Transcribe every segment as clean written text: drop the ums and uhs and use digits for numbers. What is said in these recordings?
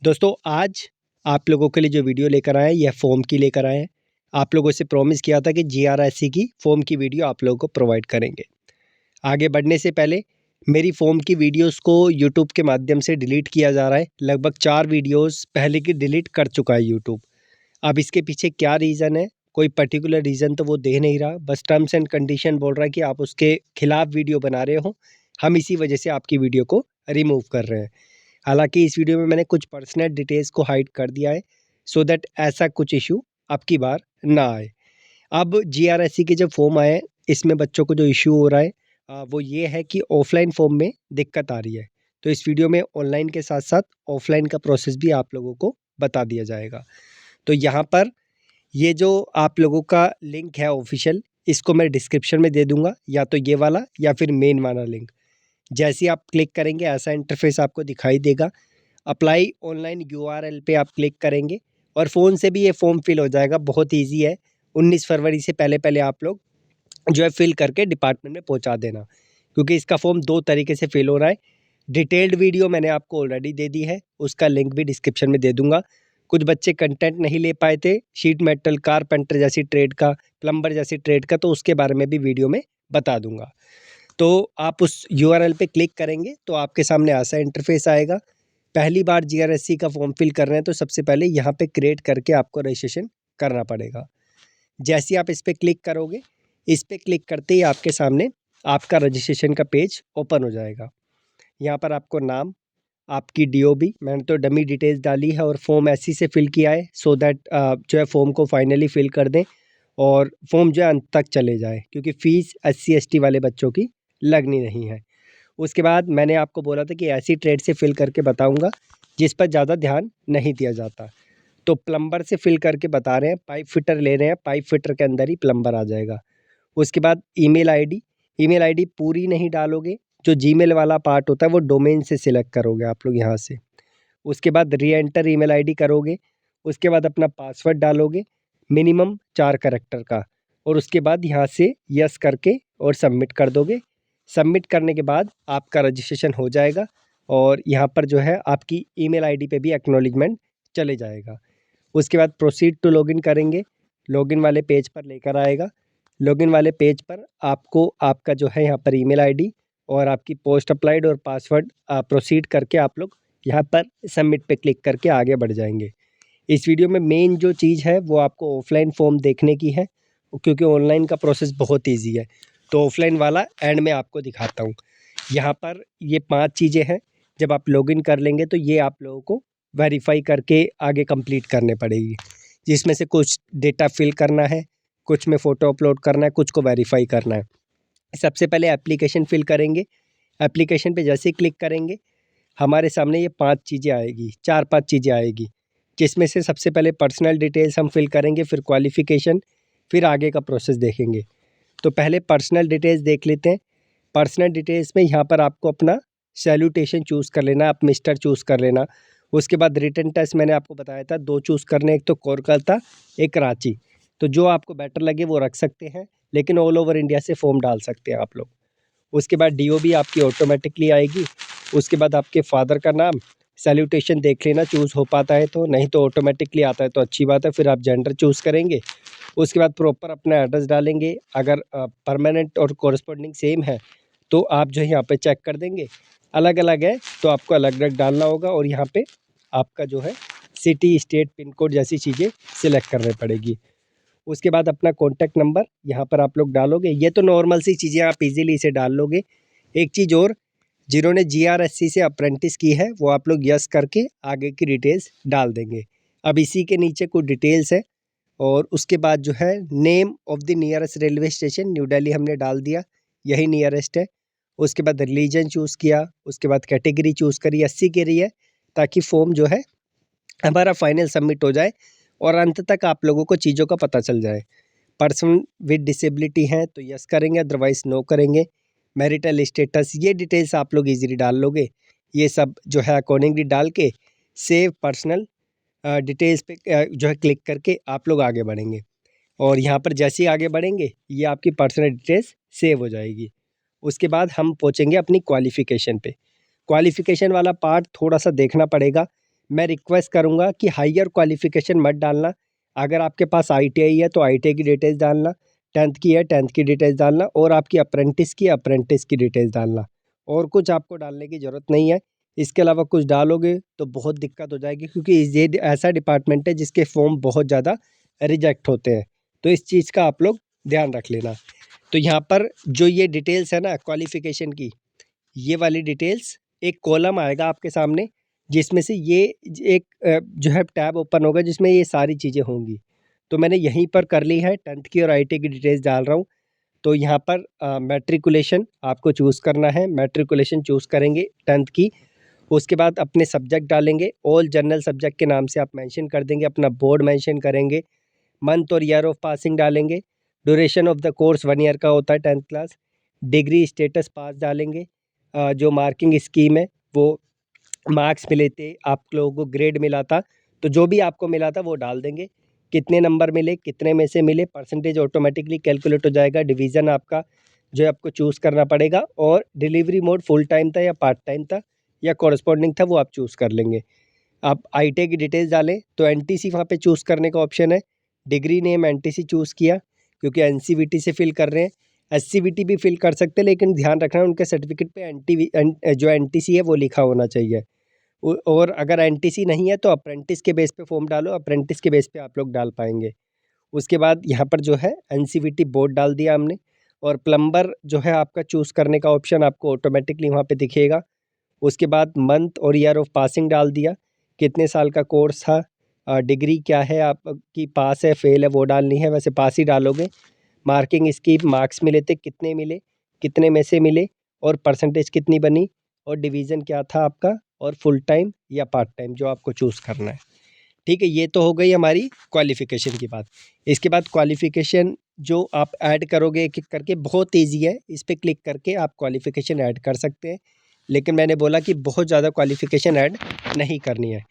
दोस्तों आज आप लोगों के लिए जो वीडियो लेकर आए हैं यह फॉर्म की लेकर आए हैं। आप लोगों से प्रॉमिस किया था कि जीआरएससी की फॉर्म की वीडियो आप लोगों को प्रोवाइड करेंगे। आगे बढ़ने से पहले मेरी फॉर्म की वीडियोस को यूट्यूब के माध्यम से डिलीट किया जा रहा है। लगभग 4 वीडियोस पहले की डिलीट कर चुका है यूट्यूब। अब इसके पीछे क्या रीज़न है, कोई पर्टिकुलर रीज़न तो वो दे नहीं रहा, बस टर्म्स एंड कंडीशन बोल रहा है कि आप उसके खिलाफ वीडियो बना रहे हो, हम इसी वजह से आपकी वीडियो को रिमूव कर रहे हैं। हालांकि इस वीडियो में मैंने कुछ पर्सनल डिटेल्स को हाइड कर दिया है सो दैट ऐसा कुछ इशू अब की बार ना आए। अब जीआरएससी के जब फॉर्म आए इसमें बच्चों को जो इशू हो रहा है वो ये है कि ऑफलाइन फॉर्म में दिक्कत आ रही है। तो इस वीडियो में ऑनलाइन के साथ साथ ऑफलाइन का प्रोसेस भी आप लोगों को बता दिया जाएगा। तो यहाँ पर ये जो आप लोगों का लिंक है ऑफिशियल, इसको मैं डिस्क्रिप्शन में दे दूंगा, या तो ये वाला या फिर मेन वाला लिंक। जैसे ही आप क्लिक करेंगे ऐसा इंटरफेस आपको दिखाई देगा। अप्लाई ऑनलाइन यूआरएल पे आप क्लिक करेंगे और फ़ोन से भी ये फॉर्म फिल हो जाएगा। बहुत ईजी है। 19 फरवरी से पहले पहले आप लोग जो है फिल करके डिपार्टमेंट में पहुंचा देना, क्योंकि इसका फॉर्म 2 तरीके से फिल हो रहा है। डिटेल्ड वीडियो मैंने आपको ऑलरेडी दे दी है, उसका लिंक भी डिस्क्रिप्शन में दे दूंगा। कुछ बच्चे कंटेंट नहीं ले पाए थे शीट मेटल, कारपेंटर जैसी ट्रेड का, प्लम्बर जैसी ट्रेड का, तो उसके बारे में भी वीडियो में बता दूंगा। तो आप उस यूआरएल पे क्लिक करेंगे तो आपके सामने ऐसा इंटरफेस आएगा। पहली बार जीआरएससी का फॉर्म फिल कर रहे हैं तो सबसे पहले यहाँ पे क्रिएट करके आपको रजिस्ट्रेशन करना पड़ेगा। जैसे ही आप इस पर क्लिक करोगे, इस पर क्लिक करते ही आपके सामने आपका रजिस्ट्रेशन का पेज ओपन हो जाएगा। यहाँ पर आपको नाम, आपकी डीओबी, मैंने तो डमी डिटेल्स डाली है और फॉर्म ऐसी से फिल किया है सो दैट जो है फॉर्म को फाइनली फिल कर दें और फॉर्म जो है अंत तक चले जाए, क्योंकि फ़ीस SC ST वाले बच्चों की लगनी नहीं है। उसके बाद मैंने आपको बोला था कि ऐसी ट्रेड से फिल करके बताऊंगा जिस पर ज़्यादा ध्यान नहीं दिया जाता। तो प्लम्बर से फिल करके बता रहे हैं, पाइप फिटर ले रहे हैं, पाइप फिटर के अंदर ही प्लम्बर आ जाएगा। उसके बाद ईमेल आईडी पूरी नहीं डालोगे, जो जीमेल वाला पार्ट होता है वो डोमेन से सिलेक्ट करोगे आप लोग यहाँ से। उसके बाद री एंटर ईमेल आईडी करोगे। उसके बाद अपना पासवर्ड डालोगे मिनिमम 4 कैरेक्टर का, और उसके बाद यहाँ से यस करके और सबमिट कर दोगे। सबमिट करने के बाद आपका रजिस्ट्रेशन हो जाएगा और यहाँ पर जो है आपकी ईमेल आईडी पे भी एक्नॉलेजमेंट चले जाएगा। उसके बाद प्रोसीड टू लॉगिन करेंगे, लॉगिन वाले पेज पर लेकर आएगा। लॉगिन वाले पेज पर आपको आपका जो है यहाँ पर ईमेल आईडी और आपकी पोस्ट अप्लाइड और पासवर्ड प्रोसीड करके आप लोग यहाँ पर सबमिट पे क्लिक करके आगे बढ़ जाएंगे। इस वीडियो में मेन जो चीज़ है वो आपको ऑफलाइन फॉर्म देखने की है, क्योंकि ऑनलाइन का प्रोसेस बहुत ईजी है। तो ऑफलाइन वाला एंड में आपको दिखाता हूँ। यहाँ पर ये 5 चीज़ें हैं, जब आप लॉगिन कर लेंगे तो ये आप लोगों को वेरीफाई करके आगे कंप्लीट करने पड़ेगी, जिसमें से कुछ डेटा फिल करना है, कुछ में फ़ोटो अपलोड करना है, कुछ को वेरीफाई करना है। सबसे पहले एप्लीकेशन फिल करेंगे। एप्लीकेशन पे जैसे ही क्लिक करेंगे हमारे सामने ये 5 चीज़ें आएगी, 4-5 चीज़ें आएगी, जिसमें से सबसे पहले पर्सनल डिटेल्स हम फिल करेंगे, फिर क्वालिफ़िकेशन, फिर आगे का प्रोसेस देखेंगे। तो पहले पर्सनल डिटेल्स देख लेते हैं। पर्सनल डिटेल्स में यहाँ पर आपको अपना सैल्यूटेशन चूज़ कर लेना, आप मिस्टर चूज़ कर लेना। उसके बाद रिटन टेस्ट मैंने आपको बताया था 2 चूज़ करने, एक तो कोलकाता, एक रांची। तो जो आपको बेटर लगे वो रख सकते हैं, लेकिन ऑल ओवर इंडिया से फॉर्म डाल सकते हैं आप लोग। उसके बाद डीओबी आपकी ऑटोमेटिकली आएगी। उसके बाद आपके फादर का नाम, सैल्यूटेशन देख लेना चूज़ हो पाता है तो, नहीं तो ऑटोमेटिकली आता है तो अच्छी बात है, फिर आप जेंडर चूज़ करेंगे। उसके बाद प्रॉपर अपना एड्रेस डालेंगे। अगर परमानेंट और कॉरस्पॉन्डिंग सेम है तो आप जो है यहाँ पे चेक कर देंगे। अलग अलग है तो आपको अलग अलग डालना होगा, और यहाँ पे आपका जो है सिटी, स्टेट, पिन कोड जैसी चीज़ें सिलेक्ट करनी पड़ेगी। उसके बाद अपना कॉन्टैक्ट नंबर यहाँ पर आप लोग डालोगे। ये तो नॉर्मल सी चीज़ें, आप इजीली इसे डाल लोगे। एक चीज़ और, जिन्होंने जीआरएससी से अप्रेंटिस की है वो आप लोग यस करके आगे की डिटेल्स डाल देंगे। अब इसी के नीचे कुछ डिटेल्स है, और उसके बाद जो है name of the nearest railway station, new Delhi हमने डाल दिया, यही नियरेस्ट है। उसके बाद रिलीजन चूज़ किया, उसके बाद कैटेगरी चूज़ करी, 80 के रही है, ताकि फॉर्म जो है हमारा फाइनल सबमिट हो जाए और अंत तक आप लोगों को चीज़ों का पता चल जाए। पर्सन विद डिसेबिलिटी हैं तो यस करेंगे, अदरवाइज़ नो करेंगे। मैरिटल स्टेटस, ये डिटेल्स आप लोग इजीली डाल लोगे। ये सब जो है अकॉर्डिंगली डाल के सेव पर्सनल डिटेल्स पे जो है क्लिक करके आप लोग आगे बढ़ेंगे, और यहाँ पर जैसे ही आगे बढ़ेंगे ये आपकी पर्सनल डिटेल्स सेव हो जाएगी। उसके बाद हम पहुँचेंगे अपनी क्वालिफ़िकेशन पे। क्वालिफ़िकेशन वाला पार्ट थोड़ा सा देखना पड़ेगा। मैं रिक्वेस्ट करूँगा कि हायर क्वालिफ़िकेशन मत डालना। अगर आपके पास ITI है तो ITI की डिटेल्स डालना, 10th की है 10th की डिटेल्स डालना, और आपकी अप्रेंटिस की डिटेल्स डालना। और कुछ आपको डालने की ज़रूरत नहीं है। इसके अलावा कुछ डालोगे तो बहुत दिक्कत हो जाएगी, क्योंकि ये ऐसा डिपार्टमेंट है जिसके फॉर्म बहुत ज़्यादा रिजेक्ट होते हैं। तो इस चीज़ का आप लोग ध्यान रख लेना। तो यहाँ पर जो ये डिटेल्स है ना क्वालिफ़िकेशन की, ये वाली डिटेल्स, एक कॉलम आएगा आपके सामने जिसमें से ये एक जो है टैब ओपन होगा जिसमें ये सारी चीज़ें होंगी। तो मैंने यहीं पर कर ली है, 10th की और ITI की डिटेल्स डाल रहा हूँ। तो यहाँ पर मैट्रिकुलेशन आपको चूज़ करना है, मैट्रिकुलेशन चूज़ करेंगे 10th की। उसके बाद अपने सब्जेक्ट डालेंगे, ऑल जनरल सब्जेक्ट के नाम से आप मेंशन कर देंगे, अपना बोर्ड मेंशन करेंगे, मंथ और ईयर ऑफ पासिंग डालेंगे, duration of the course 1 year का होता है 10th क्लास, डिग्री स्टेटस पास डालेंगे, जो मार्किंग स्कीम है वो मार्क्स मिले थे, आप लोगों को ग्रेड मिला था, तो जो भी आपको मिला था वो डाल देंगे, कितने नंबर मिले, कितने में से मिले, परसेंटेज ऑटोमेटिकली कैलकुलेट हो जाएगा, डिवीज़न आपका जो है आपको चूज़ करना पड़ेगा, और डिलीवरी मोड फुल टाइम था या पार्ट टाइम था या कॉरेस्पॉन्डिंग था वो आप चूज़ कर लेंगे। आप ITI की डिटेल्स डालें तो NTC वहाँ पे चूज़ करने का ऑप्शन है, डिग्री नेम NTC चूज़ किया क्योंकि NCVT से फिल कर रहे हैं, SCVT भी फिल कर सकते हैं, लेकिन ध्यान रखना उनके सर्टिफिकेट पे जो NTC है वो लिखा होना चाहिए। और अगर NTC नहीं है तो अप्रेंटिस के बेस पे फॉर्म डालो, अप्रेंटिस के बेस पे आप लोग डाल पाएंगे। उसके बाद यहाँ पर जो है NCVT बोर्ड डाल दिया हमने, और प्लम्बर जो है आपका चूज़ करने का ऑप्शन आपको ऑटोमेटिकली वहाँ पे दिखेगा। उसके बाद मंथ और ईयर ऑफ पासिंग डाल दिया, कितने साल का कोर्स था, डिग्री क्या है आपकी, पास है फेल है वो डालनी है, वैसे पास ही डालोगे। मार्किंग स्कीम, मार्क्स मिले थे कितने मिले, कितने में से मिले, और परसेंटेज कितनी बनी, और डिवीज़न क्या था आपका, और फुल टाइम या पार्ट टाइम जो आपको चूज़ करना है। ठीक है, ये तो हो गई हमारी क्वालिफ़िकेशन की बात। इसके बाद क्वालिफ़िकेशन जो आप ऐड करोगे एक-एक करके, बहुत ईज़ी है, इस पे क्लिक करके आप क्वालिफ़िकेशन ऐड कर सकते हैं। लेकिन मैंने बोला कि बहुत ज़्यादा क्वालिफ़िकेशन ऐड नहीं करनी है।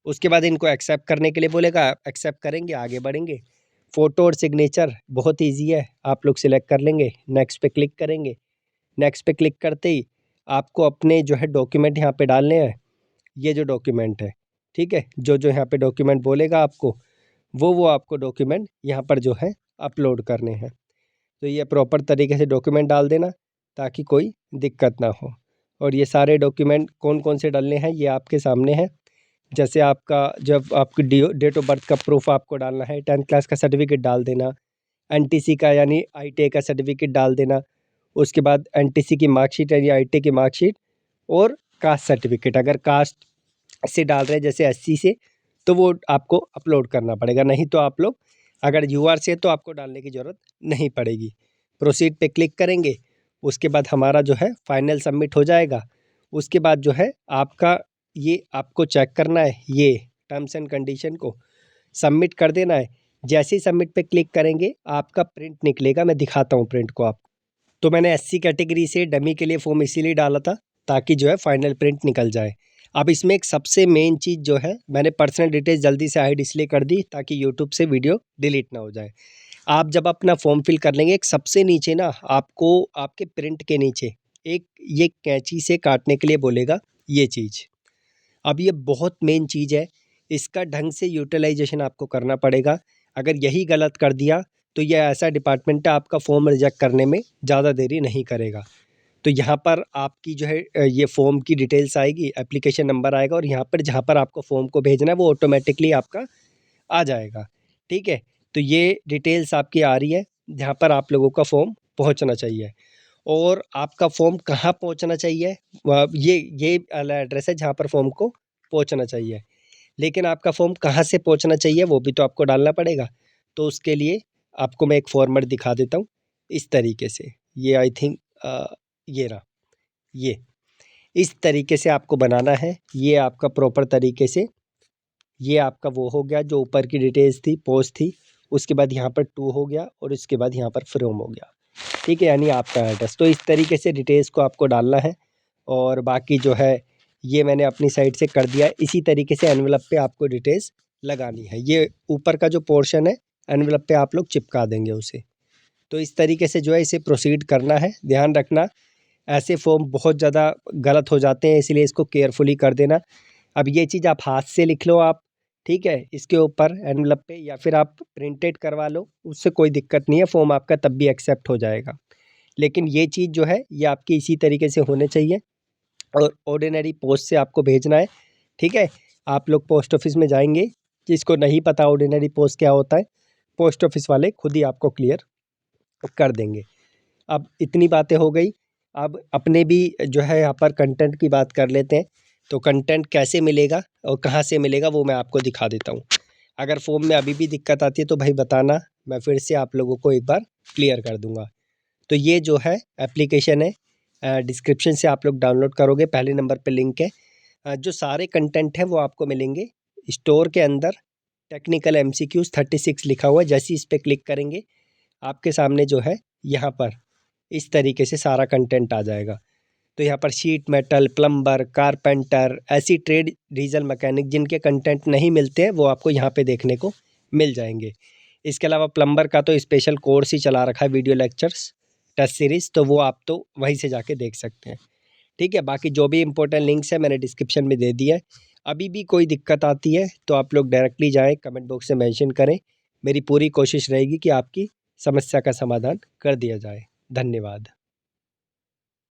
उसके बाद इनको एक्सेप्ट करने के लिए बोलेगा, एक्सेप्ट करेंगे, आगे बढ़ेंगे। फ़ोटो और सिग्नेचर बहुत ईज़ी है, आप लोग सिलेक्ट कर लेंगे, नेक्स्ट पे क्लिक करेंगे। नेक्स्ट पे क्लिक करते ही आपको अपने जो है डॉक्यूमेंट यहाँ पे डालने हैं, ये जो डॉक्यूमेंट है, ठीक है? जो यहाँ पे डॉक्यूमेंट बोलेगा आपको, वो आपको डॉक्यूमेंट यहाँ पर जो है अपलोड करने हैं। तो ये प्रॉपर तरीके से डॉक्यूमेंट डाल देना ताकि कोई दिक्कत ना हो। और ये सारे डॉक्यूमेंट कौन-कौन से डालने हैं ये आपके सामने है। जैसे आपका जब आपकी डेट ऑफ बर्थ का प्रूफ आपको डालना है, 10th क्लास का सर्टिफिकेट डाल देना, NTC का यानी ITI का सर्टिफिकेट डाल देना, उसके बाद NTC की मार्कशीट यानी ITI की मार्कशीट, और कास्ट सर्टिफिकेट, अगर कास्ट से डाल रहे हैं जैसे SC से, तो वो आपको अपलोड करना पड़ेगा, नहीं तो आप लोग अगर UR से तो आपको डालने की ज़रूरत नहीं पड़ेगी। प्रोसीड पे क्लिक करेंगे, उसके बाद हमारा जो है फाइनल सबमिट हो जाएगा। उसके बाद जो है आपका ये आपको चेक करना है, ये टर्म्स एंड कंडीशन को सबमिट कर देना है। जैसे ही सबमिट पे क्लिक करेंगे आपका प्रिंट निकलेगा, मैं दिखाता हूँ प्रिंट को आप। तो मैंने SC कैटेगरी से डमी के लिए फॉर्म इसीलिए डाला था ताकि जो है फाइनल प्रिंट निकल जाए। अब इसमें एक सबसे मेन चीज़ जो है, मैंने पर्सनल डिटेल्स जल्दी से हाइड इसलिए कर दी ताकि यूट्यूब से वीडियो डिलीट ना हो जाए। आप जब अपना फॉर्म फिल कर लेंगे, एक सबसे नीचे ना आपको आपके प्रिंट के नीचे एक ये कैंची से काटने के लिए बोलेगा, ये चीज़। अब ये बहुत मेन चीज़ है, इसका ढंग से यूटिलाइजेशन आपको करना पड़ेगा। अगर यही गलत कर दिया तो ये ऐसा डिपार्टमेंट है आपका फॉर्म रिजेक्ट करने में ज़्यादा देरी नहीं करेगा। तो यहाँ पर आपकी जो है ये फॉर्म की डिटेल्स आएगी, एप्लीकेशन नंबर आएगा, और यहाँ पर जहाँ पर आपको फॉर्म को भेजना है वो ऑटोमेटिकली आपका आ जाएगा। ठीक है, तो ये डिटेल्स आपकी आ रही है जहाँ पर आप लोगों का फॉर्म पहुँचना चाहिए। और आपका फॉर्म कहाँ पहुँचना चाहिए, ये वाला एड्रेस है जहाँ पर फॉर्म को पहुँचना चाहिए। लेकिन आपका फॉर्म कहाँ से पहुँचना चाहिए वो भी तो आपको डालना पड़ेगा। तो उसके लिए आपको मैं एक फॉर्मेट दिखा देता हूँ इस तरीके से। ये आई थिंक ये रहा, ये इस तरीके से आपको बनाना है। ये आपका प्रॉपर तरीके से, ये आपका वो हो गया जो ऊपर की डिटेल्स थी, पोस्ट थी। उसके बाद यहाँ पर टू हो गया, और उसके बाद यहाँ पर फ्रॉम हो गया। ठीक है, यानी आपका एड्रेस। तो इस तरीके से डिटेल्स को आपको डालना है, और बाकी जो है ये मैंने अपनी साइड से कर दिया। इसी तरीके से एनवेलप पे आपको डिटेल्स लगानी है। ये ऊपर का जो पोर्शन है एनवेलप पे आप लोग चिपका देंगे उसे। तो इस तरीके से जो है इसे प्रोसीड करना है। ध्यान रखना, ऐसे फॉर्म बहुत ज़्यादा गलत हो जाते हैं, इसलिए इसको केयरफुली कर देना। अब ये चीज़ आप हाथ से लिख लो आप, ठीक है, इसके ऊपर एनवलप पे, या फिर आप प्रिंटेड करवा लो, उससे कोई दिक्कत नहीं है, फॉर्म आपका तब भी एक्सेप्ट हो जाएगा। लेकिन ये चीज़ जो है ये आपकी इसी तरीके से होने चाहिए और ऑर्डिनरी पोस्ट से आपको भेजना है, ठीक है। आप लोग पोस्ट ऑफिस में जाएंगे, जिसको नहीं पता ऑर्डिनरी पोस्ट क्या होता है, पोस्ट ऑफिस वाले खुद ही आपको क्लियर कर देंगे। अब इतनी बातें हो गई, अब अपने भी जो है यहाँ पर कंटेंट की बात कर लेते हैं। तो कंटेंट कैसे मिलेगा और कहाँ से मिलेगा वो मैं आपको दिखा देता हूँ। अगर फॉर्म में अभी भी दिक्कत आती है तो भाई बताना, मैं फिर से आप लोगों को एक बार क्लियर कर दूंगा। तो ये जो है एप्लीकेशन है, डिस्क्रिप्शन से आप लोग डाउनलोड करोगे, पहले नंबर पे लिंक है। जो सारे कंटेंट हैं वो आपको मिलेंगे स्टोर के अंदर। टेक्निकल MCQs 36 लिखा हुआ है, जैसे इस पे क्लिक करेंगे आपके सामने जो है यहाँ पर इस तरीके से सारा कंटेंट आ जाएगा। तो यहाँ पर शीट मेटल, प्लम्बर, कारपेंटर, ऐसी ट्रेड, डीजल मैकेनिक जिनके कंटेंट नहीं मिलते हैं वो आपको यहाँ पे देखने को मिल जाएंगे। इसके अलावा प्लम्बर का तो स्पेशल कोर्स ही चला रखा है, वीडियो लेक्चर्स टेस्ट सीरीज़, तो वो आप तो वहीं से जाके देख सकते हैं, ठीक है। बाकी जो भी इंपॉर्टेंट लिंक्स है मैंने डिस्क्रिप्शन में दे दिया है। अभी भी कोई दिक्कत आती है तो आप लोग डायरेक्टली जाएँ, कमेंट बॉक्स में मेंशन करें, मेरी पूरी कोशिश रहेगी कि आपकी समस्या का समाधान कर दिया जाए। धन्यवाद।